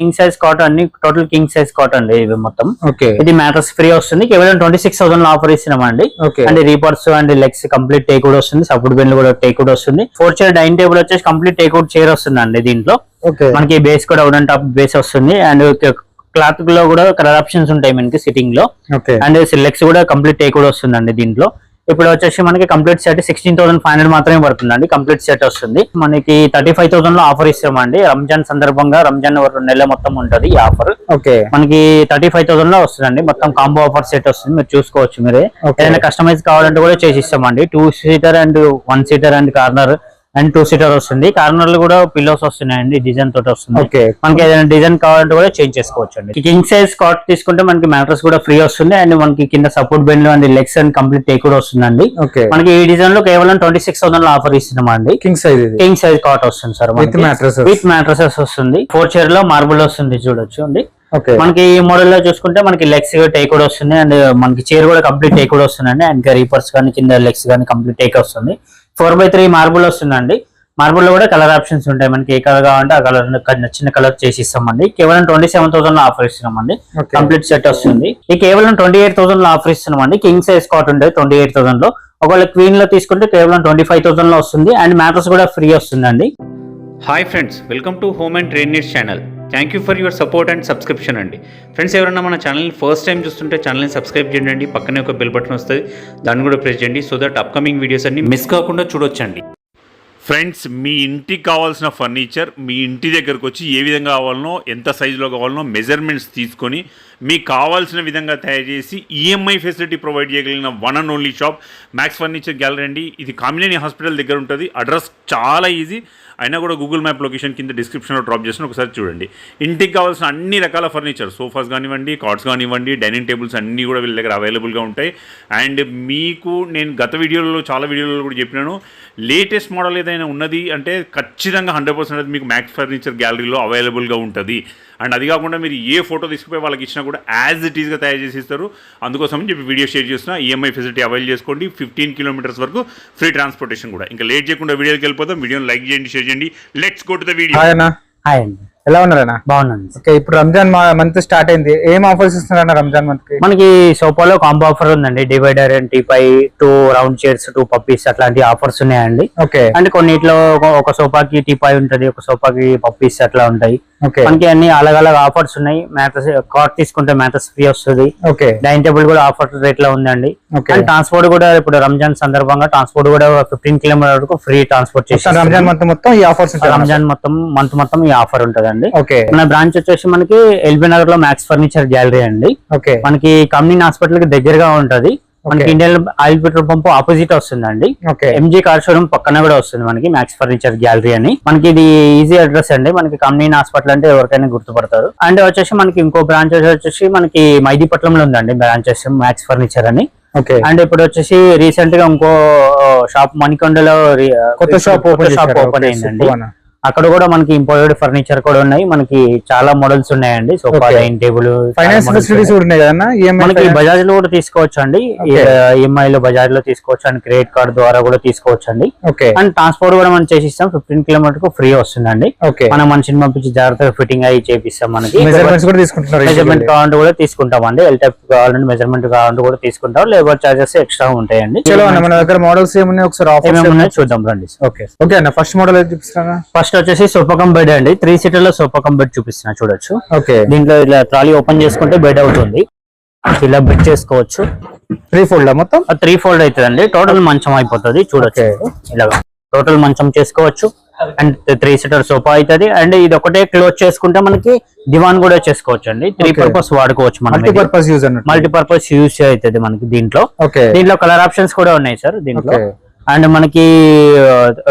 King size cot అన్ని total king size cot అండి ఇవి మొత్తం. ఇది మ్యాట్రస్ ఫ్రీ వస్తుంది, కేవలం 26,000 లో ఆఫర్ ఇస్తున్నామండి. అండ్ రీపర్స్ అండ్ లెగ్స్ కంప్లీట్ టేక్ కూడా వస్తుంది, సపోర్ట్ బెండ్ కూడా టేక్ కూడా వస్తుంది. 4 చైర్ డైనింగ్ టేబుల్ వచ్చేసి కంప్లీట్ టేక్ అవుట్ చైర్ వస్తుంది అండి. దీంట్లో మనకి బేస్ కూడా వుడెన్ టాప్ బేస్ వస్తుంది. అండ్ క్లాత్ లో కూడా కలర్ ఆప్షన్స్ ఉంటాయి మనకి సిట్టింగ్ లో. అండ్ లెగ్స్ కూడా కంప్లీట్ టేక్ కూడా వస్తుందండి దీంట్లో. ఇప్పుడు వచ్చేసి మనకి కంప్లీట్ సెట్ 16,500 మాత్రమే పడుతుందండి. కంప్లీట్ సెట్ వస్తుంది మనకి 35,000 లో ఆఫర్ ఇస్తామండి. రంజాన్ సందర్భంగా రంజాన్ నెల మొత్తం ఉంటది ఈ ఆఫర్. మనకి 35,000 లో వస్తుందండి. మొత్తం కాంబో ఆఫర్ సెట్ వస్తుంది, మీరు చూసుకోవచ్చు. మీరే ఏదైనా కస్టమైజ్ కావాలంటే కూడా చేసి ఇస్తామండి. 2 seater and 1 seater and corner and 2 seater వస్తుంది. కార్నర్ లో కూడా పిల్లోస్ వస్తున్నాయండి, డిజైన్ తోటి వస్తుంది. మనకి ఏదైనా డిజైన్ కావాలంటే కూడా చేంజ్ చేసుకోవచ్చు అండి. కింగ్ సైజ్ కాట్ తీసుకుంటే మనకి మ్యాట్రస్ కూడా ఫ్రీ వస్తుంది. అండ్ మనకి కింద support bend and legs and complete teak కూడా వస్తుందండి. మనకి ఈ డిజైన్ లో కేవలం 26,000 లో ఆఫర్ ఇస్తున్నామండి. కింగ్ సైజ్ కాట్ వస్తుంది సార్, విత్ మ్యాట్రసెస్ వస్తుంది. 4 చైర్ లో మార్బుల్ వస్తుంది, చూడొచ్చు అండి. మనకి ఈ మోడల్ లో చూసుకుంటే మనకి లెగ్స్ టేక్ కూడా వస్తుంది. అండ్ మనకి చైర్ కూడా కంప్లీట్ టేక్ కూడా వస్తుందండి. అండ్ రీపర్స్ కానీ కింద లెగ్స్ కానీ కంప్లీట్ టేక్ వస్తుంది. 4x3 మార్బుల్ వస్తుందండి. మార్బుల్ లో కూడా కలర్ ఆప్షన్స్ ఉంటాయి, మనకి ఏ కలర్ కావాలంటే ఆ కలర్ నచ్చిన కలర్ చేసి ఇస్తామండి. కేవలం 27,000 లో ఆఫర్ ఇస్తున్నామండి. కంప్లీట్ సెట్ వస్తుంది. ఈ కేవలం 28,000 లో ఆఫర్ ఇస్తున్నామండి. కింగ్ సైజ్ కాట్ ఉంటుంది 28,000 లో. ఒకవేళ క్వీన్ లో తీసుకుంటే కేవలం 25,000 లో వస్తుంది. అండ్ మ్యాట్రస్ కూడా ఫ్రీ వస్తుందండి. Hi friends, welcome to home and trade needs channel. Thank you for your support and subscription అండి. ఫ్రెండ్స్, ఎవరైనా మన ఛానల్ని ఫస్ట్ టైం చూస్తుంటే ఛానల్ని సబ్స్క్రైబ్ చేయండి. పక్కనే ఒక బెల్ బటన్ వస్తుంది, దాన్ని కూడా ప్రెస్ చేయండి. సో దట్ అప్కమింగ్ వీడియోస్ అన్ని మిస్ కాకుండా చూడొచ్చండి. ఫ్రెండ్స్, మీ ఇంటికి కావాల్సిన ఫర్నిచర్ మీ ఇంటి దగ్గరకు వచ్చి ఏ విధంగా కావాలనో, ఎంత సైజులో కావాలనో మెజర్మెంట్స్ తీసుకొని మీకు కావాల్సిన విధంగా తయారు చేసి ఈఎంఐ ఫెసిలిటీ ప్రొవైడ్ చేయగలిగిన one and only shop max furniture gallery అండి. ఇది కామినేని హాస్పిటల్ దగ్గర ఉంటుంది. అడ్రస్ చాలా ఈజీ, అయినా కూడా గూగుల్ మ్యాప్ లొకేషన్ కింద డిస్క్రిప్షన్లో డ్రాప్ చేసిన ఒకసారి చూడండి. ఇంటికి కావాల్సిన అన్ని రకాల ఫర్నిచర్, సోఫాస్ కానివ్వండి, కార్డ్స్ కానివ్వండి, డైనింగ్ టేబుల్స్ అన్నీ కూడా వీళ్ళ దగ్గర అవైలబుల్గా ఉంటాయి. అండ్ మీకు నేను గత వీడియోలలో చాలా వీడియోలలో కూడా చెప్పినాను, లేటెస్ట్ మోడల్ ఏదైనా ఉన్నది అంటే ఖచ్చితంగా 100% అది మీకు మ్యాక్స్ ఫర్నిచర్ గ్యాలరీలో అవైలబుల్గా ఉంటుంది. అండ్ అది కాకుండా మీరు ఏ ఫోటో తీసుకుపోయి వాళ్ళకి ఇచ్చినా కూడా యాజ్ ఇట్ ఈస్గా తయారు చేసి ఇస్తారు. అందుకోసం చెప్పి వీడియో షేర్ చేస్తున్నా. ఈఎంఐ ఫెసిలిటీ అవైల్ చేసుకోండి. 15 కిలోమీటర్స్ వరకు ఫ్రీ ట్రాన్స్పోర్టేషన్ కూడా. ఇంకా లేట్ చేయకుండా వీడియోకి వెళ్ళిపోతాం. వీడియోని లైక్ చేయండి, షేర్ చేయండి. Let's go to the video. Hi అండి, ఎలా ఉన్నారన్నా? బాగున్నాను. ఓకే, ఇప్పుడు రంజాన్ మంత్ స్టార్ట్ అయింది. ఏం ఆఫర్స్ ఇస్తున్నారన్న రంజాన్ మంత్ కి? మనకి సోఫాలో కాంబో ఆఫర్ ఉందండి. Divider and teapoy, 2 round chairs, 2 పప్పీస్ అట్లాంటి ఆఫర్స్ ఉన్నాయండి. ఓకే. అంటే కొన్నిట్లో ఒక సోఫాకి టీపై ఉంటది, ఒక సోఫాకి పప్పీస్ అట్లా ఉంటాయి. మనకి అన్ని అలగ్ ఆఫర్స్ ఉన్నాయి. మ్యాట్రస్ కాట్ తీసుకుంటే మ్యాట్రస్ ఫ్రీ వస్తుంది. డైనింగ్ టేబుల్ కూడా ఆఫర్ రేట్ లో ఉందండి. అండ్ ట్రాన్స్పోర్ట్ కూడా ఇప్పుడు రంజాన్ సందర్భంగా ట్రాన్స్పోర్ట్ కూడా 15 కిలోమీటర్ వరకు ఫ్రీ ట్రాన్స్పోర్ట్ చేసి రంజాన్ మంత్ మొత్తం ఈ ఆఫర్స్, రంజాన్ మొత్తం ఈ ఆఫర్ ఉంటదండి. మన బ్రాంచ్ వచ్చేసి మనకి ఎల్బీ నగర్ లో మ్యాక్స్ ఫర్నిచర్ గ్యాలరీ అండి. మనకి కమ్యూనిటీ హాస్పిటల్ కి దగ్గరగా ఉంటది. మనకి Indian oil petrol pump opposite వస్తుందండి. ఎంజీ కార్ షోరూమ్ పక్కన కూడా వస్తుంది మనకి మ్యాక్స్ ఫర్నిచర్ గ్యాలరీ అని. మనకి ఇది ఈజీ అడ్రస్ అండి. మనకి కమ్యూనిటీ హాస్పిటల్ అంటే ఎవరికైనా గుర్తుపడతారు. అండ్ వచ్చేసి మనకి ఇంకో బ్రాంచ్ వచ్చేసి మనకి మైదీపట్నంలో ఉందండి బ్రాంచెస్ మ్యాక్స్ ఫర్నిచర్ అని. అండ్ ఇప్పుడు వచ్చేసి రీసెంట్ గా ఇంకో షాప్ మణికొండలో కొత్త షాప్ ఓపెన్ అయిందండి. అక్కడ కూడా మనకి ఇంపోర్టెడ్ ఫర్నిచర్ కూడా ఉన్నాయి. మనకి చాలా మోడల్స్ ఉన్నాయండి. Sofa, dining table, finance facilities కూడా ఉన్నాయి కదన్నా. మనకి బజాజ్ లో కూడా తీసుకోవచ్చు అండి. ఈఎంఐ లో బజాజ్ లో తీసుకోవచ్చు అండ్ క్రెడిట్ కార్డ్ ద్వారా కూడా తీసుకోవచ్చు అండి. అండ్ ట్రాన్స్పోర్ట్ కూడా మనం చేసి ఇస్తాం. 15 కిలోమీటర్ కు ఫ్రీ వస్తుందండి. మనం మనిషిని పంపించి జాగ్రత్తగా ఫిట్టింగ్ అయ్యి చేపిస్తాం. మనకి మెజర్మెంట్ కావాలంటే కూడా తీసుకుంటాం అండి. ఎల్ టైప్ కావాలంటే మెజర్మెంట్ కావాలంటే కూడా తీసుకుంటాం. లేబర్ చార్జెస్ ఎక్స్ట్రా ఉంటాయండి. మన దగ్గర మోడల్స్ ఏమున్నాయి ఒకసారి ఆఫర్ చూద్దాం రండి. ఓకే అన్న, ఫస్ట్ మోడల్ ఏది చూపిస్తారా? ఫస్ట్ వచ్చేసి సోఫా కమ్ బెడ్ అండి. 3 సీటర్ లో సోఫా కమ్ బెడ్ చూపిస్తున్నా, చూడొచ్చు. దీంట్లో ఇలా ట్రాలీ ఓపెన్ చేసుకుంటే బెడ్ అవుతుంది. ఇలా బెడ్ చేసుకోవచ్చు. 3 ఫోల్డ్ మొత్తం 3 ఫోల్డ్ అవుతుందండి. టోటల్ మంచం అయిపోతుంది, చూడొచ్చు. ఇలా టోటల్ మంచం చేసుకోవచ్చు. అండ్ 3 సీటర్ సోఫా అవుతుంది. అండ్ ఇది ఒకటే క్లోజ్ చేసుకుంటే మనకి దివాన్ కూడా చేసుకోవచ్చు అండి. 3 పర్పస్ వాడుకోవచ్చు. మల్టీపర్పస్ యూజ్ అవుతుంది మనకి దీంట్లో. దీంట్లో కలర్ ఆప్షన్స్ కూడా ఉన్నాయి సార్ దీంట్లో. అండ్ మనకి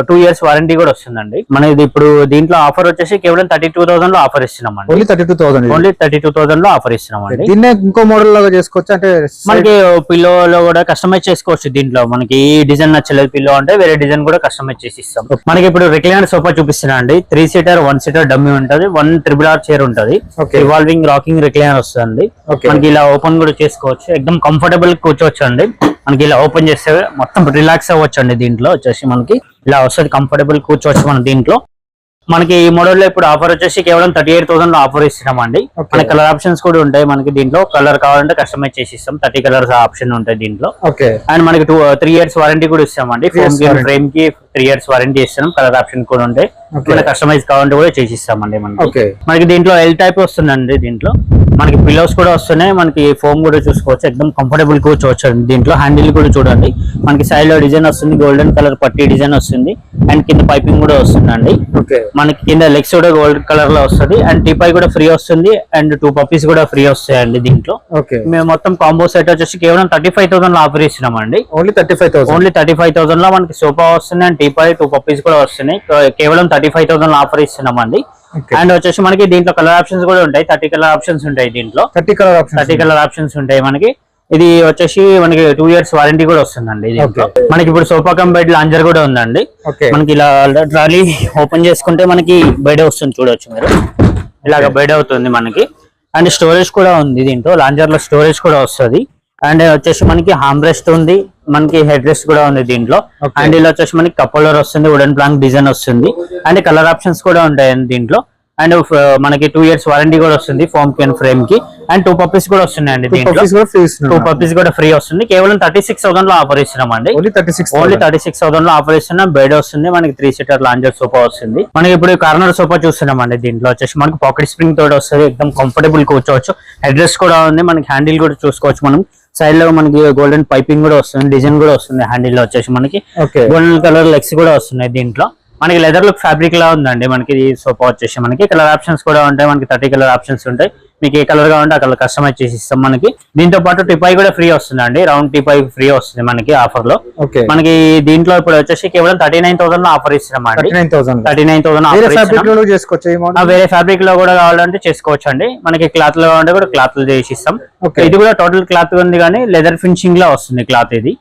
2 years వారంటీ కూడా వస్తుందండి. మనకి ఇప్పుడు దీంట్లో ఆఫర్ వచ్చేసి కేవలం 32,000 లో ఆఫర్ ఇస్తున్నామండి. ఓన్లీ 32,000 లో ఆఫర్ ఇస్తున్నామండి. దీన్ని ఇంకో మోడల్ లాగా చేసుకోవచ్చు అంటే మనకి పిల్లోలో కూడా కస్టమైజ్ చేసుకోవచ్చు. దీంట్లో మనకి ఈ డిజైన్ నచ్చలేదు పిల్లో అంటే వేరే డిజైన్ కూడా కస్టమైజ్ చేసి ఇస్తాం. మనకి ఇప్పుడు రిక్లైనర్ సోఫా చూపిస్తున్నా అండి. 3 సీటర్ 1 సీటర్ డమ్మీ ఉంటది. 1 RRR చైర్ ఉంటది. రివాల్వింగ్ రాకింగ్ రిక్లైనర్ వస్తుంది. మనకి ఇలా ఓపెన్ కూడా చేసుకోవచ్చు. ఎక్దమ్ కంఫర్టబుల్ కూర్చోవచ్చు అండి. మనకి ఇలా ఓపెన్ చేస్తే మొత్తం రిలాక్స్ అవ్వచ్చు అండి. దీంట్లో వచ్చేసి మనకి ఇలా వస్తుంది, కంఫర్టబుల్ కూర్చోవచ్చు మనం దీంట్లో. మనకి ఈ మోడల్ లో ఇప్పుడు ఆఫర్ వచ్చేసి కేవలం 38,000 లో ఆఫర్ ఇస్తున్నాం అండి. మన కలర్ ఆప్షన్స్ కూడా ఉంటాయి మనకి దీంట్లో. కలర్ కావాలంటే కస్టమైజ్ చేసి ఇస్తాం. 30 కలర్స్ ఆప్షన్ ఉంటాయి దీంట్లో. అండ్ మనకి 3 years వారంటీ కూడా ఇస్తామండి. ఫ్రేమ్ కి 3 years వారంటీ ఇస్తాం. కలర్ ఆప్షన్ కూడా ఉంటాయి. మన కస్టమైజ్ కావాలంటే కూడా చేసి ఇస్తామండి. మనకి దీంట్లో ఎల్ టైప్ వస్తుందండి. దీంట్లో మనకి పిల్లోస్ కూడా వస్తున్నాయి. మనకి ఫోమ్ కూడా చూసుకోవచ్చు. ఎక్దమ్ కంఫర్టబుల్ కూర్చోవచ్చు అండి. దీంట్లో హ్యాండిల్ కూడా చూడండి. మనకి సైడ్ లో డిజైన్ వస్తుంది. గోల్డెన్ కలర్ పట్టి డిజైన్ వస్తుంది. అండ్ కింద పైపింగ్ కూడా వస్తుందండి. మనకి కింద లెగ్స్ కూడా గోల్డ్ కలర్ లో వస్తుంది. అండ్ టీపై కూడా ఫ్రీ వస్తుంది. అండ్ 2 పప్పీస్ కూడా ఫ్రీ వస్తాయండి దీంట్లో. మేము మొత్తం కాంబో సెట్ వచ్చేసి కేవలం 35,000 లో ఆఫర్ ఇస్తున్నామండి. ఓన్లీ 35,000 లో మనకి సోఫా వస్తుంది. అండ్ టీపై 2 పప్పీస్ కూడా వస్తున్నాయి. కేవలం 35,000 లో ఆఫర్ ఇస్తున్నామండి. అండ్ వచ్చేసి మనకి దీంట్లో కలర్ ఆప్షన్స్ కూడా ఉంటాయి. 30 కలర్ ఆప్షన్స్ ఉంటాయి దీంట్లో. 30 కలర్ ఆప్షన్స్ ఉంటాయి మనకి. ఇది వచ్చేసి మనకి 2 years వారంటీ కూడా వస్తుందండి. మనకి ఇప్పుడు సోఫా కమ్ బెడ్ లాంజర్ కూడా ఉందండి. మనకి ఇలా ట్రాలీ ఓపెన్ చేసుకుంటే మనకి బెడ్ వస్తుంది. చూడొచ్చు మీరు. ఇలాగ బెడ్ అవుతుంది మనకి. అండ్ స్టోరేజ్ కూడా ఉంది దీంట్లో. లాంజర్ లో స్టోరేజ్ కూడా వస్తుంది. అండ్ వచ్చేసి మనకి హామ్ రెస్ట్ ఉంది. మనకి హెడ్ రెస్ట్ కూడా ఉంది దీంట్లో. అండ్ ఇలా వచ్చేసి మనకి కప్ హోల్డర్ వస్తుంది. వుడెన్ ప్లాంక్ డిజైన్ వస్తుంది. అండ్ కలర్ ఆప్షన్స్ కూడా ఉంటాయండి దీంట్లో. అండ్ మనకి 2 years వారంటీ కూడా వస్తుంది ఫోమ్ కి అండ్ ఫ్రేమ్ కి. అండ్ 2 పప్పీస్ కూడా వస్తున్నాయండి దీంట్లో. 2 పప్పీస్ కూడా ఫ్రీ వస్తుంది. కేవలం 36,000 లో ఆఫర్ ఇస్తున్నాం అండి. ఓన్లీ 36,000 లో ఆఫర్ ఇస్తున్నాం. బెడ్ వస్తుంది. మనకి 3 seater లాంజర్ సోఫా వస్తుంది. మనకి ఇప్పుడు కార్నర్ సోఫా చూస్తున్నాం అండి. దీంట్లో వచ్చేసి మనకి పాకెట్ స్ప్రింగ్ తోటి వస్తుంది. ఎక్దమ్ కంఫర్టబుల్ కూర్చోవచ్చు. హెడ్ రెస్ట్ కూడా ఉంది. మనకి హ్యాండిల్ కూడా చూసుకోవచ్చు మనం. సైడ్ లో మనకి గోల్డెన్ పైపింగ్ కూడా వస్తుంది. డిజైన్ కూడా వస్తుంది. హ్యాండిల్ లో వచ్చేసి మనకి గోల్డెన్ కలర్ లెగ్స్ కూడా వస్తున్నాయి దీంట్లో. మనకి లెదర్ లుక్ ఫ్యాబ్రిక్ లా ఉందండి. మనకి ఈ సోఫా వచ్చేసి మనకి కలర్ ఆప్షన్స్ కూడా ఉంటాయి. మనకి 30 కలర్ ఆప్షన్స్ ఉంటాయి. మీకు ఏ కలర్ కావాలంటే ఆ కలర్ కస్టమైజ్ చేసి ఇస్తాం. మనకి దీంతో పాటు టిపై కూడా ఫ్రీ వస్తుందండి. రౌండ్ టిపై ఫ్రీ వస్తుంది మనకి ఆఫర్ లో. మనకి దీంట్లో ఇప్పుడు వచ్చేసి కేవలం 39,000 లో ఆఫర్ ఇస్తున్నాం అండి. 39,000 వేరే ఫ్యాబ్రిక్ లో కూడా కావాలంటే చేసుకోవచ్చు అండి. మనకి క్లాత్ లో కావాలంటే కూడా క్లాత్ చేసి ఇస్తాం. ఇది కూడా టోటల్ క్లాత్ ఉంది కానీ లెదర్ ఫినిషింగ్ లో వస్తుంది క్లాత్ ఇది.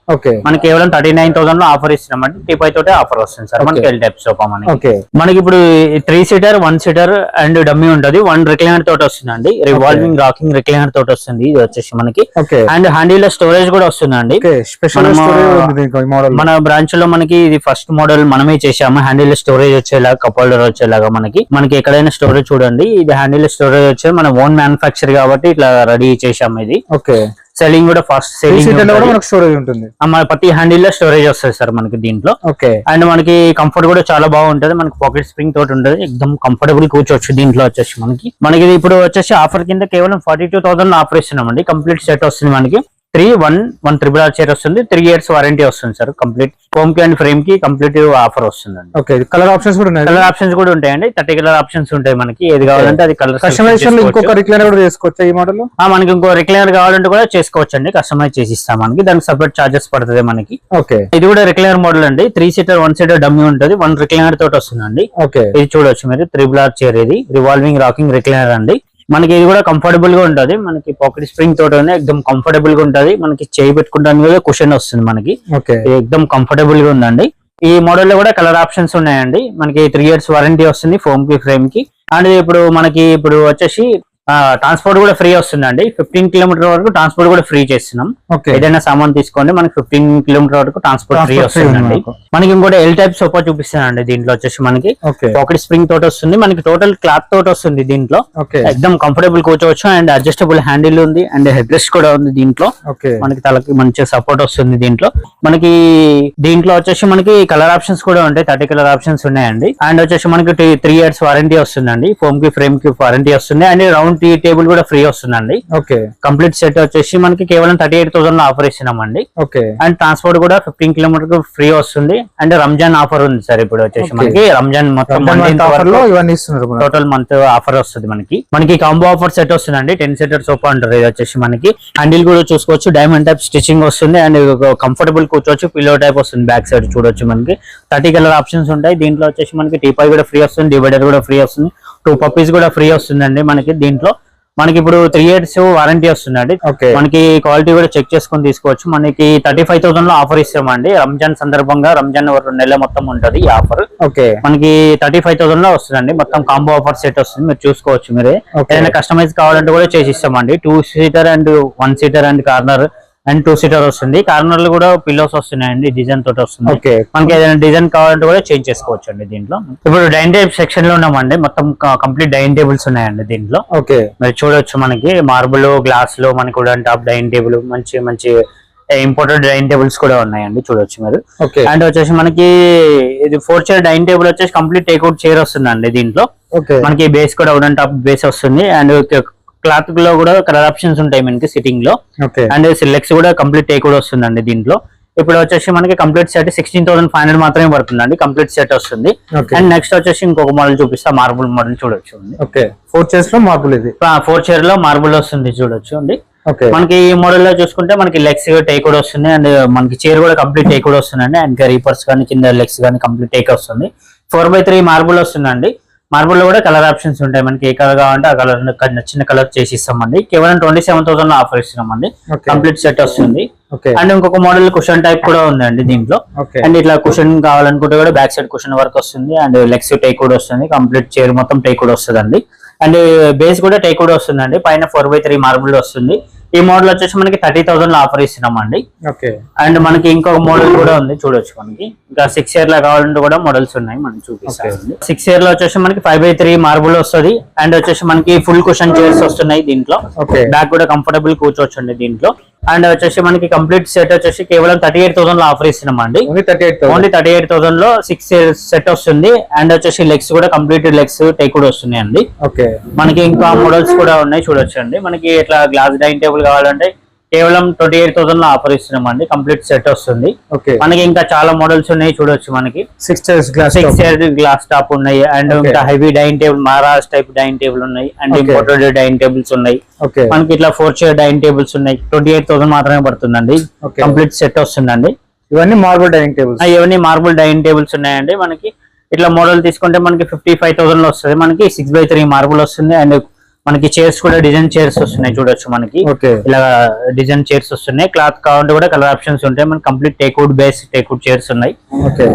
మనకి కేవలం 39,000 లో ఆఫర్ ఇస్తున్నాం అండి. టిపై తోటే ఆఫర్ వస్తుంది సార్. మనకి ఎల్ టైప్ సోఫా మనకి ఇప్పుడు 3 seater 1 seater అండ్ డమ్మీ ఉంటుంది. 1 రిక్లైనర్ తోటి వస్తుందండి. రివాల్వింగ్ రాకింగ్ రిక్లైనర్ తోటి వస్తుంది. ఇది వచ్చేసి మనకి. అండ్ హ్యాండిల్ లో స్టోరేజ్ కూడా వస్తుందండి. మన బ్రాంచ్ లో మనకి ఇది ఫస్ట్ మోడల్ మనమే చేసాము. హ్యాండిల్ స్టోరేజ్ వచ్చేలాగా కప్ హోల్డర్ వచ్చేలాగా మనకి ఎక్కడైనా స్టోరేజ్ చూడండి. ఇది హ్యాండిల్ స్టోరేజ్ వచ్చేది మన ఓన్ మ్యానుఫాక్చర్ కాబట్టి ఇట్లా రెడీ చేసాము ఇది. సెల్లింగ్ కూడా ఫాస్ట్ సెల్లింగ్ స్టోరేజ్ ఉంటుంది. మన ప్రతి హ్యాండిల్ లో స్టోరేజ్ వస్తుంది సార్ మనకి దీంట్లో. అండ్ మనకి కంఫర్ట్ కూడా చాలా బాగుంటది. మనకి పాకెట్ స్ప్రింగ్ తోటి ఉంటుంది. ఎక్దమ్ కంఫర్టబుల్ కూర్చోవచ్చు దీంట్లో వచ్చేసి మనకి ఇప్పుడు వచ్చేసి ఆఫర్ కింద కేవలం 42,000 ఆఫర్ ఇస్తున్నామండి. కంప్లీట్ సెట్ వస్తుంది మనకి. 1 triple R చైర్ వస్తుంది. 3 years వారంటీ వస్తుంది సార్. కంప్లీట్ ఫోమ్ కి అండ్ ఫ్రేమ్ కి కంప్లీట్ ఆఫర్ వస్తుందండి. కలర్ ఆప్షన్స్ కూడా ఉంటాయండి. 30 కలర్ ఆప్షన్స్ ఉంటాయి మనకి. ఏది కావాలంటే అది కలర్. ఇంకొక రిక్లైనర్ కూడా చేసుకోవచ్చు ఈ మోడల్. మనకి ఇంకో రిక్లైనర్ కావాలంటే కూడా చేసుకోవచ్చు అండి. కస్టమైజ్ చేసి ఇస్తాం. మనకి దానికి సపరేట్ చార్జెస్ పడుతుంది మనకి. ఇది కూడా రిక్లైనర్ మోడల్ అండి. 3 seater 1 seater డమ్మీ ఉంటుంది. 1 రిక్లైనర్ తోటి వస్తుందండి. ఇది చూడొచ్చు మీరు. 3 R చైర్ ఇది. రివాల్వింగ్ రాకింగ్ రిక్లైనర్ అండి. మనకి ఇది కూడా కంఫర్టబుల్ గా ఉంటది. మనకి పాకెట్ స్ప్రింగ్ తోటి ఎక్దమ్ కంఫర్టబుల్ గా ఉంటది. మనకి చేయి పెట్టుకుంటానికి కూడా కుషన్ వస్తుంది మనకి. ఎక్దమ్ కంఫర్టబుల్ గా ఉందండి. ఈ మోడల్ లో కూడా కలర్ ఆప్షన్స్ ఉన్నాయండి. మనకి 3 years వారంటీ వస్తుంది ఫోమ్ కి ఫ్రేమ్ కి. అండ్ ఇప్పుడు మనకి ఇప్పుడు వచ్చేసి ట్రాన్స్పోర్ట్ కూడా ఫ్రీ వస్తుందండి. 15 kilometer వరకు ట్రాన్స్పోర్ట్ కూడా ఫ్రీ చేస్తున్నాం. ఏదైనా సామాన్ తీసుకోండి మనకి 15 kilometer వరకు ట్రాన్స్పోర్ట్ ఫ్రీ వస్తుందండి. మనకి ఇంకోటి ఎల్ టైప్ సోఫా చూపిస్తానండి. దీంట్లో వచ్చేసి మనకి పాకెట్ స్ప్రింగ్ తోటి వస్తుంది. మనకి టోటల్ క్లాత్ తోటి వస్తుంది దీంట్లో. ఎక్దమ్ కంఫర్టబుల్ కూర్చోవచ్చు. అండ్ అడ్జస్టబుల్ హ్యాండిల్ ఉంది. అండ్ హెడ్ రెస్ట్ కూడా ఉంది దీంట్లో. మనకి తలకి మంచి సపోర్ట్ వస్తుంది దీంట్లో. మనకి దీంట్లో వచ్చేసి మనకి కలర్ ఆప్షన్స్ కూడా ఉంటాయి. 30 కలర్ ఆప్షన్స్ ఉన్నాయండి. అండ్ వచ్చేసి మనకి 3 years వారంటీ వస్తుందండి. ఫోమ్ కి ఫ్రేమ్ కి వారంటీ వస్తుంది. అండ్ రౌండ్ టీ టేబుల్ కూడా ఫ్రీ వస్తుందండి. కంప్లీట్ సెట్ వచ్చేసి మనకి కేవలం 38,000 లో ఆఫర్ ఇస్తున్నామండి. అండ్ ట్రాన్స్పోర్ట్ కూడా 15 kilometer ఫ్రీ వస్తుంది. అండ్ రంజాన్ ఆఫర్ ఉంది సార్. ఇప్పుడు వచ్చేసి మనకి రంజాన్ మొత్తం టోటల్ మంత్ ఆఫర్ వస్తుంది మనకి కాంబో ఆఫర్ సెట్ వస్తుందండి. 10 seater సోఫా ఉంటుంది. ఇది వచ్చేసి మనకి హ్యాండిల్ కూడా చూసుకోవచ్చు. డైమండ్ టైప్ స్టిచింగ్ వస్తుంది. అండ్ కంఫర్టబుల్ కూర్చోవచ్చు. పిల్లో టైప్ వస్తుంది. బ్యాక్ సైడ్ చూడొచ్చు మనకి 30 కలర్ ఆప్షన్స్ ఉంటాయి. దీంట్లో వచ్చేసి మనకి టీపై కూడా ఫ్రీ వస్తుంది. డివైడర్ కూడా ఫ్రీ వస్తుంది. 2 పప్పీస్ కూడా ఫ్రీ వస్తుందండి మనకి దీంట్లో. మనకి ఇప్పుడు 3 years వారంటీ వస్తుందండి. మనకి క్వాలిటీ కూడా చెక్ చేసుకొని తీసుకోవచ్చు. మనకి 35,000 లో ఆఫర్ ఇస్తామండి. రంజాన్ సందర్భంగా రంజాన్ 2 నెలల మొత్తం ఉంటది ఈ ఆఫర్. మనకి 35,000 లో వస్తుందండి. మొత్తం కాంబో ఆఫర్ సెట్ వస్తుంది. మీరు చూసుకోవచ్చు. మీరే ఏదైనా కస్టమైజ్ కావాలంటే కూడా చేసి ఇస్తామండి. 2 seater and 1 seater and corner and two seater వస్తుంది. కార్నర్ లో కూడా పిల్లోస్ వస్తున్నాయండి, డిజైన్ తోటి వస్తుంది. ఓకే, మనకి ఏదైనా డిజైన్ కావాలంటే కూడా చేంజ్ చేసుకోవచ్చు అండి దీంట్లో. ఇప్పుడు డైనింగ్ టేబుల్ సెక్షన్ లో ఉన్నామండి, మొత్తం కంప్లీట్ డైనింగ్ టేబుల్స్ ఉన్నాయండి దీంట్లో. ఓకే, మీరు చూడొచ్చు మనకి మార్బుల్, గ్లాస్ లో మనకి కూడా టాప్ డైనింగ్ టేబుల్, మంచి మంచి ఇంపోర్టెడ్ డైనింగ్ టేబుల్స్ కూడా ఉన్నాయండి, చూడొచ్చు మీరు. ఓకే, అండ్ వచ్చేసి మనకి ఇది 4 చైర్ డైనింగ్ టేబుల్ వచ్చేసి కంప్లీట్ టేక్అవుట్ చైర్ వస్తుందండి దీంట్లో. ఓకే, మనకి బేస్ కూడా వుడెన్ టాప్ బేస్ వస్తుంది. అండ్ క్లాత్ లో కూడా కలర్ ఆప్షన్స్ ఉంటాయి మనకి సిట్టింగ్ లో. ఓకే, అండ్ లెగ్స్ కూడా కంప్లీట్ టేక్అవుట్ వస్తుందండి దీంట్లో. ఇప్పుడు వచ్చేసి మనకి కంప్లీట్ సెట్ 16,500 మాత్రమే పడుతుందండి, కంప్లీట్ సెట్ వస్తుంది. అండ్ నెక్స్ట్ వచ్చేసి ఇంకొక మోడల్ చూపిస్తా, మార్బుల్ మోడల్ చూడొచ్చు. ఓకే, 4 చైర్స్ లో మార్బుల్, ఇది 4 చైర్ లో మార్బుల్ వస్తుంది, చూడొచ్చు అండి. ఓకే, మనకి ఈ మోడల్ లో చూసుకుంటే మనకి లెగ్స్ టేక్అవుట్ వస్తుంది. అండ్ మనకి చైర్ కూడా కంప్లీట్ టేక్అవుట్ వస్తుందండి. అండ్ రీపర్స్ కానీ కింద లెగ్స్ కానీ కంప్లీట్ టేక్ వస్తుంది. 4x3 మార్బుల్ వస్తుందండి. మార్బుల్ లో కూడా కలర్ ఆప్షన్స్ ఉంటాయి, మనకి ఏ కలర్ కావాలంటే ఆ కలర్ నచ్చిన కలర్ చేసి ఇస్తామండి. కేవలం 27,000 లో ఆఫర్ ఇస్తున్నామండి, కంప్లీట్ సెట్ వస్తుంది. అండ్ ఇంకొక మోడల్ కుషన్ టైప్ కూడా ఉందండి దీంట్లో. అండ్ ఇట్లా కుషన్ కావాలనుకుంటే కూడా బ్యాక్ సైడ్ కుషన్ వర్క్ వస్తుంది. అండ్ లెగ్స్ టేక్ కూడా వస్తుంది, కంప్లీట్ చైర్ మొత్తం టేక్ కూడా వస్తుంది. అండ్ బేస్ కూడా టేక్ కూడా వస్తుందండి, పైన 4x3 మార్బుల్ వస్తుంది. ఈ మోడల్ వచ్చేసి మనకి 30,000 లో ఆఫర్ ఇస్తున్నామండి. అండ్ మనకి ఇంకొక మోడల్ కూడా ఉంది, చూడొచ్చు. మనకి ఇంకా 6 చైర్ లో కావాలంటే కూడా మోడల్స్ ఉన్నాయి, మనం చూపిస్తామండి. 6 చైర్ లో వచ్చేసి మనకి 5x3 మార్బుల్ వస్తుంది. అండ్ వచ్చేసి మనకి ఫుల్ కుషన్ చైర్స్ వస్తున్నాయి దీంట్లో. బ్యాక్ కూడా కంఫర్టబుల్ కూర్చోవచ్చు అండి దీంట్లో. అండ్ వచ్చేసి మనకి కంప్లీట్ సెట్ వచ్చేసి కేవలం 38,000 లో ఆఫర్ ఇస్తున్నామండి. ఓన్లీ 38,000 లో 6 చైర్స్ సెట్ వస్తుంది. అండ్ వచ్చేసి లెగ్స్ కూడా కంప్లీట్ లెగ్స్ టేక్ కూడా వస్తున్నాయి అండి. మనకి ఇంకా మోడల్స్ కూడా ఉన్నాయి, చూడొచ్చు అండి. మనకి ఇట్లా గ్లాస్ డైనింగ్ టేబుల్ కావాలంటే కేవలం 28,000 లో ఆఫర్ ఇస్తున్నామండి, కంప్లీట్ సెట్ వస్తుంది. మనకి ఇంకా చాలా మోడల్స్ ఉన్నాయి, చూడొచ్చు. మనకి 6 చైర్ గ్లాస్ టాప్ ఉన్నాయి. అండ్ ఇంకా heavy dining table, Maharaj type dining table ఉన్నాయి. అండ్ ఇంపోర్టెడ్ డైనింగ్ టేబుల్స్ ఉన్నాయి. మనకి ఇట్లా 4 చైర్ డైనింగ్ టేబుల్స్ ఉన్నాయి. 28,000 మాత్రమే పడుతుందండి, కంప్లీట్ సెట్ వస్తుందండి. ఇవన్నీ మార్బుల్ డైనింగ్ టేబుల్స్, ఇవన్నీ మార్బుల్ డైనింగ్ టేబుల్స్ ఉన్నాయండి. మనకి ఇట్లా మోడల్ తీసుకుంటే మనకి 55,000 లో వస్తుంది. మనకి 6x3 మార్బుల్ వస్తుంది. అండ్ మనకి చైర్స్ కూడా డిజైన్ చైర్స్ వస్తున్నాయి, చూడొచ్చు. మనకి ఇలా డిజైన్ చైర్స్ వస్తున్నాయి. క్లాత్ కావాలంటే కూడా కలర్ ఆప్షన్స్ ఉంటాయి. మనకి complete takeout base takeout chairs ఉన్నాయి.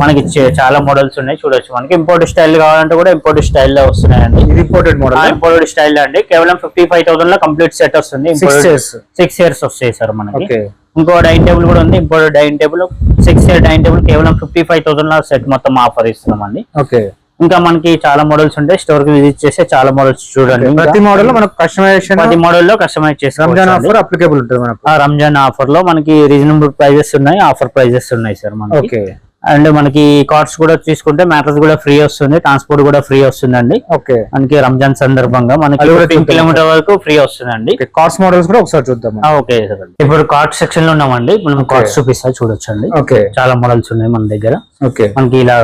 మనకి చాలా మోడల్స్ ఉన్నాయి, చూడొచ్చు. మనకి ఇంపోర్టెడ్ స్టైల్ కావాలంటే కూడా ఇంపోర్టెడ్ స్టైల్ లో వస్తున్నాయండి. ఇంపోర్టెడ్ మోడల్, ఇంపోర్టెడ్ స్టైల్ అండి. కేవలం 55,000 లో కంప్లీట్ సెట్ వస్తుంది. 6 చైర్స్ వస్తాయి సార్ మనకి. ఇంకో డైనింగ్ టేబుల్ కూడా ఉంది, imported dining table. 6 chair dining table కేవలం 55,000 లో సెట్ మొత్తం ఆఫర్ ఇస్తున్నామండి. ఇంకా మనకి చాలా మోడల్స్ ఉంటాయి, స్టోర్ కి విజిట్ చేస్తే చాలా మోడల్స్ చూడండి. ప్రతి మోడల్ లో మనకు కస్టమైజేషన్, ప్రతి మోడల్ లో కస్టమైజ్ చేసి రంజాన్ ఆఫర్ అప్లికేబుల్ ఉంటుంది మనకు. రంజాన్ ఆఫర్ లో మనకి రీజనబుల్ ప్రైజెస్ ఉన్నాయి, ఆఫర్ ప్రైజెస్ ఉన్నాయి సార్ మనకి. అండ్ మనకి కార్డ్స్ కూడా తీసుకుంటే మ్యాట్రస్ కూడా ఫ్రీ వస్తుంది, ట్రాన్స్పోర్ట్ కూడా ఫ్రీ వస్తుందండి. మనకి రంజాన్ సందర్భంగా మనకి 15 కిలోమీటర్ వరకు ఫ్రీ వస్తుందండి. కార్డ్స్ మోడల్స్ కూడా ఒకసారి చూద్దాం. ఓకే సార్, ఇప్పుడు కార్డ్ సెక్షన్ లో ఉన్నామండి. మనం కార్డ్స్ చూపిస్తా, చూడొచ్చండి. చాలా మోడల్స్ ఉన్నాయి మన దగ్గర. మనకి ఇలా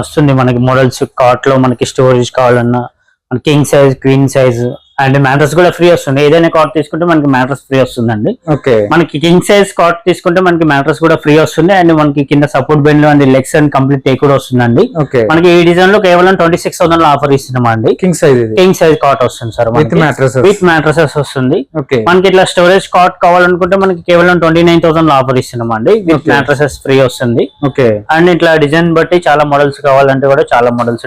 వస్తుంది మనకి మోడల్స్. కార్ట్ లో మనకి స్టోరేజ్ కావాలన్నా మనకి king size, queen size and mattress కూడా ఫ్రీ వస్తుంది. ఏదైనా కార్ట్ తీసుకుంటే మనకి మ్యాట్రస్ ఫ్రీ వస్తుందండి. మనకి కింగ్ సైజ్ కార్ట్ తీసుకుంటే మనకి మ్యాట్రస్ కూడా ఫ్రీ వస్తుంది. అండ్ మనకి కింద support bend and legs and complete teak కూడా వస్తుందండి. మనకి ఈ డిజైన్ లో కేవలం 26,000 లో ఆఫర్ ఇస్తున్నామండి. కింగ్ సైజ్ కార్ట్ వస్తుంది సార్, విత్ మ్యాట్రసెస్ వస్తుంది. మనకి ఇట్లా స్టోరేజ్ కార్ట్ కావాలనుకుంటే మనకి కేవలం 29,000 లో ఆఫర్ ఇస్తున్నామండి, విత్ మ్యాట్రసెస్ ఫ్రీ వస్తుంది. అండ్ ఇట్లా డిజైన్ బట్టి చాలా మోడల్స్ కావాలంటే కూడా చాలా మోడల్స్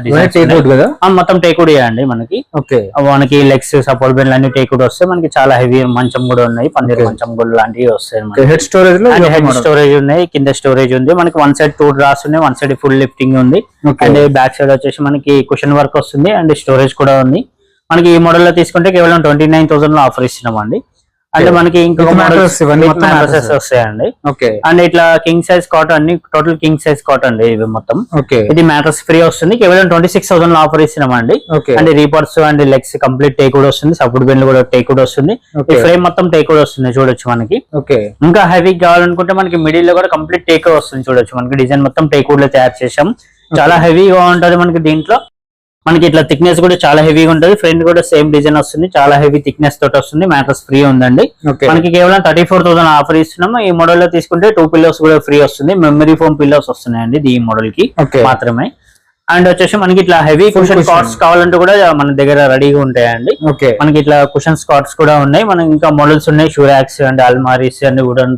మొత్తం టేకుడ్ అండి మనకి. మనకి లెగ్స్ సపోర్ట్ బెండ్ అన్ని టేకుడ్ వస్తాయి. మనకి చాలా హెవీ మంచం కూడా ఉన్నాయి, పందిరి మంచం కూడా లాంటివి వస్తాయి. హెడ్ స్టోరేజ్ ఉన్నాయి, కింద స్టోరేజ్ ఉంది. మనకి 1 సైడ్ 2 డ్రాస్ ఉన్నాయి, 1 సైడ్ ఫుల్ లిఫ్టింగ్ ఉంది. అండ్ బ్యాక్ సైడ్ వచ్చేసి మనకి కుషన్ వర్క్ వస్తుంది. అండ్ స్టోరేజ్ కూడా ఉంది. మనకి ఈ మోడల్ లో తీసుకుంటే కేవలం 29,000 లో ఆఫర్ ఇస్తున్నామండి. అంటే మనకి ఇంకొక మ్యాట్రసెస్ వస్తాయండి. అండ్ ఇట్లా కింగ్ సైజ్ కాట్ అన్ని టోటల్ కింగ్ సైజ్ కాట్ అండి ఇవి మొత్తం. ఇది మ్యాట్రస్ ఫ్రీ వస్తుంది, కేవలం 26,000 లో ఆఫర్ ఇస్తున్నామండి. అండ్ రీపర్స్ అండ్ లెగ్స్ కంప్లీట్ టేక్ కూడా వస్తుంది, సపోర్ట్ బెండ్ కూడా టేక్ కూడా వస్తుంది. ఫ్రేమ్ మొత్తం టేక్ కూడా వస్తుంది, చూడొచ్చు మనకి. ఇంకా హెవీ కావాలనుకుంటే మనకి మిడిల్ లో కూడా కంప్లీట్ టేక్ వస్తుంది, చూడొచ్చు. మనకి డిజైన్ మొత్తం టేక్ లో తయారు చేసాం. చాలా హెవీగా ఉంటది మనకి దీంట్లో. మనకి ఇట్లా థిక్నెస్ కూడా చాలా హెవీగా ఉంటుంది. ఫ్రంట్ కూడా సేమ్ డిజైన్ వస్తుంది, చాలా హెవీ థిక్నెస్ తోటి వస్తుంది. మ్యాట్రస్ ఫ్రీ ఉందండి. మనకి కేవలం 34,000 ఆఫర్ ఇస్తున్నాము. ఈ మోడల్ లో తీసుకుంటే 2 పిల్లోస్ కూడా ఫ్రీ వస్తుంది. మెమరీ ఫోమ్ పిల్లోస్ వస్తున్నాయండి ఈ మోడల్ కి మాత్రమే. అండ్ వచ్చేసి మనకి ఇట్లా హెవీ కుషన్ కార్డ్స్ కావాలంటే కూడా మన దగ్గర రెడీగా ఉంటాయండి. మనకి ఇట్లా కుషన్స్ కార్డ్స్ కూడా ఉన్నాయి. మనకి ఇంకా మోడల్స్ ఉన్నాయి, షూరాక్స్ అండ్ అల్మారీస్ అండ్ వుడెన్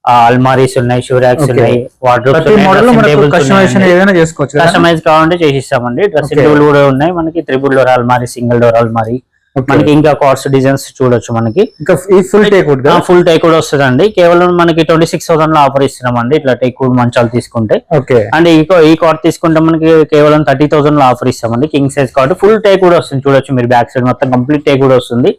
అల్మారీస్ ఉన్నాయి, షూరాక్స్ ఉన్నాయి, కస్టమైజ్ కావాలంటే చేసిస్తామండి. డ్రెస్సింగ్ టేబుల్ కూడా ఉన్నాయి మనకి. 3 డోర్ అల్మారీ, సింగిల్ డోర్ అల్మారీ, మనకి ఇంకా కార్డ్స్ డిజైన్స్ చూడొచ్చు మనకి. ఇంకా ఈ ఫుల్ టేక్వుడ్ ఫుల్ టేక్వుడ్ వస్తుందండి. కేవలం మనకి 26,000 లో ఆఫర్ ఇస్తున్నామండి ఇట్లా టేక్వుడ్ మంచాలు తీసుకుంటే. ఓకే. అండ్ ఈ కార్డ్ తీసుకుంటే మనకి కేవలం 30,000 లో ఆఫర్ ఇస్తామండి. King size card full teakwood వస్తుంది చూడొచ్చు మీరు. బ్యాక్ సైడ్ మొత్తం కంప్లీట్ టేక్వుడ్ వస్తుంది.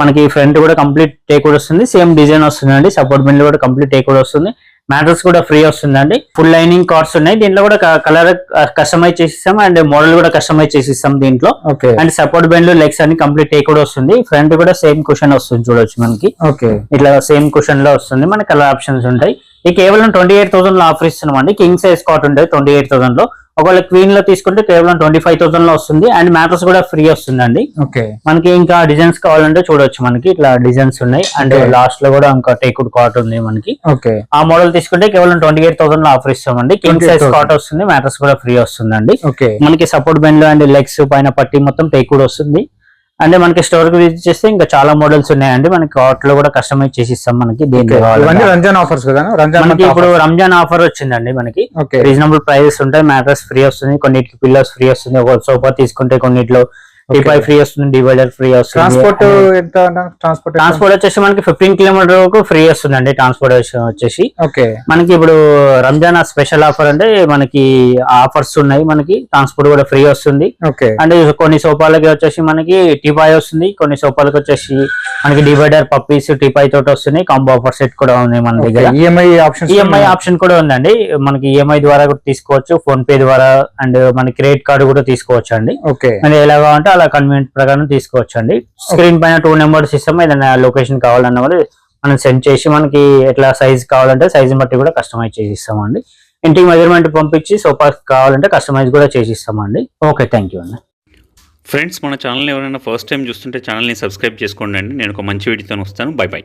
మనకి ఫ్రంట్ కూడా కంప్లీట్ టేక్వుడ్ వస్తుంది. సేమ్ డిజైన్ వస్తుందండి. సపోర్ట్ బిల్ కూడా కంప్లీట్ టేక్వుడ్ వస్తుంది. మ్యాటర్స్ కూడా ఫ్రీ వస్తుందండి. ఫుల్ లైనింగ్ కార్డ్స్ ఉన్నాయి. దీంట్లో కూడా కలర్ కస్టమైజ్ చేసిస్తాం అండ్ మోడల్ కూడా కస్టమైజ్ చేసిస్తాం దీంట్లో. అండ్ సపోర్ట్ బెండ్ లెగ్స్ అన్ని కంప్లీట్ టేక్ కూడా వస్తుంది. ఫ్రంట్ కూడా సేమ్ కుషన్ వస్తుంది చూడొచ్చు మనకి. ఇట్లా సేమ్ కుషన్ లో వస్తుంది. మన కలర్ ఆప్షన్స్ ఉంటాయి. ఇది కేవలం 28,000 లో ఆఫర్ ఇస్తున్నాం అండి. కింగ్ సైజ్ కాట్ ఉంటుంది 28,000 లో. ఒకవేళ క్వీన్ లో తీసుకుంటే కేవలం 25,000 లో వస్తుంది. అండ్ మ్యాటర్స్ కూడా ఫ్రీ వస్తుందండి. మనకి ఇంకా డిజైన్స్ కావాలంటే చూడొచ్చు మనకి ఇట్లా డిజైన్స్ ఉన్నాయి. అండ్ లాస్ట్ లో కూడా ఇంకా టేక్వుడ్ కాట్ ఉంది మనకి. ఆ మోడల్ తీసుకుంటే కేవలం 28,000 లో ఆఫర్ ఇస్తామండి. కింగ్ సైజ్ కాట్ వస్తుంది. మ్యాటర్స్ కూడా ఫ్రీ వస్తుందండి. మనకి సపోర్ట్ బెండ్ అండ్ లెగ్స్ పైన పట్టి మొత్తం టేక్వుడ్ వస్తుంది. అంటే మనకి స్టోర్ కి విజిట్ చేస్తే ఇంకా చాలా మోడల్స్ ఉన్నాయండి. మనకి కార్ట్ లో కూడా కస్టమైజ్ చేసి ఇస్తాం మనకి. రంజాన్ ఆఫర్స్ కదా. మనకి ఇప్పుడు రంజాన్ ఆఫర్ వచ్చిందండి మనకి. రీజనబుల్ ప్రైజెస్ ఉంటాయి. మ్యాట్రెస్ ఫ్రీ వస్తుంది. కొన్నిటికి పిల్లర్స్ ఫ్రీ వస్తుంది. ఒక సోఫా తీసుకుంటే కొన్నిట్లో టీపాయ్ ఫ్రీ వస్తుంది. డివైడర్ ఫ్రీ వస్తుంది. ట్రాన్స్పోర్ట్ వచ్చేసి మనకి 15 కిలోమీటర్ వరకు ఫ్రీ వస్తుందండి. ట్రాన్స్పోర్టేషన్ వచ్చేసి మనకి ఇప్పుడు రంజాన్ స్పెషల్ ఆఫర్ అంటే మనకి ఆఫర్స్ ఉన్నాయి. మనకి ట్రాన్స్పోర్ట్ కూడా ఫ్రీ వస్తుంది. అంటే కొన్ని సోఫాలకి వచ్చేసి మనకి టీపాయ్ వస్తుంది. కొన్ని సోఫాలకి వచ్చేసి మనకి డివైడర్ పప్పీస్ టీపాయ్ తోటి వస్తున్నాయి. కాంబో ఆఫర్ సెట్ కూడా ఉంది మన దగ్గర. ఈఎంఐ ఆప్షన్ కూడా ఉందండి. మనకి ఈఎంఐ ద్వారా కూడా తీసుకోవచ్చు. ఫోన్ పే ద్వారా అండ్ మనకి క్రెడిట్ కార్డు కూడా తీసుకోవచ్చు అండి. అంటే ఎలాగా అంటే అలా కన్వీనియంట్ ప్రకారం తీసుకోవచ్చు అండి. స్క్రీన్ పైన 2 నెంబర్స్ ఇస్తాం. ఏదైనా లొకేషన్ కావాలన్నా కూడా మనం సెండ్ చేసి మనకి ఎట్లా సైజ్ కావాలంటే సైజ్ బట్టి కూడా కస్టమైజ్ చేసి ఇస్తామండి. ఇంటికి మెజర్మెంట్ పంపించి సోఫా కావాలంటే కస్టమైజ్ కూడా చేసి ఇస్తామండి. ఓకే, థ్యాంక్ యూ అండి. ఫ్రెండ్స్, మన ఛానల్ ఎవరైనా ఫస్ట్ టైం చూస్తుంటే ఛానల్ని సబ్స్క్రైబ్ చేసుకోండి అండి. నేను ఒక మంచి వీడియోతో వస్తాను. By by.